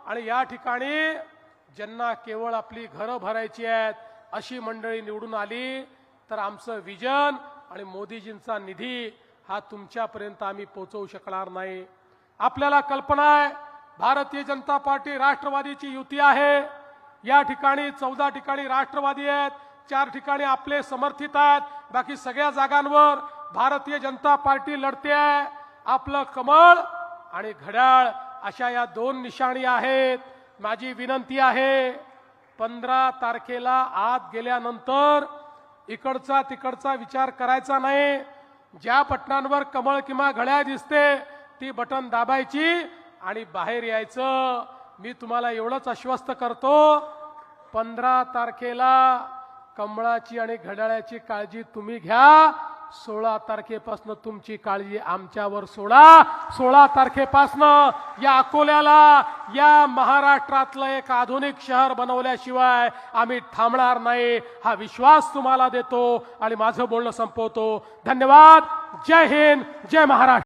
आणि या ठिकाणी ज्यांना केवळ आपली घरं भरायची आहेत अशी मंडळी निवडून आली तर आमचं विजन आणि मोदीजींचा निधी हा तुमच्यापर्यंत आम्ही पोहोचवू शकणार नाही। आपल्याला कल्पना आहे भारतीय जनता पार्टी राष्ट्रवादीची युती आहे। या ठिकाणी 14 ठिकाणी राष्ट्रवादी आहेत, 4 ठिकाणी आपले समर्थित आहेत, बाकी सगळ्या जागांवर भारतीय जनता पार्टी लढते आहे। आपलं कमळ आणि घड्याळ अशा या 2 निशाणी आहेत। माझी विनंती आहे 15 तारखेला आत गेल्यानंतर इकडचा तिकडचा विचार करायचा नाही। ज्या बटनांवर कमळ किंवा घड्याळ दिसते ती बटन दाबायची आणि बाहेर यायचं। मी तुम्हाला एवढंच आश्वस्त करतो 15 तारखेला कमळाची आणि घड्याळाची काळजी तुम्ही घ्या। 16 तारखेपासून तुमची काळजी आमच्यावर सोडा। 16 तारखेपासून या अकोल्याला या महाराष्ट्रातलं एक आधुनिक शहर बनवल्याशिवाय आम्ही थांबणार नाही हा विश्वास तुम्हाला देतो आणि माझं बोलणं संपवतो। धन्यवाद। जय हिंद, जय महाराष्ट्र।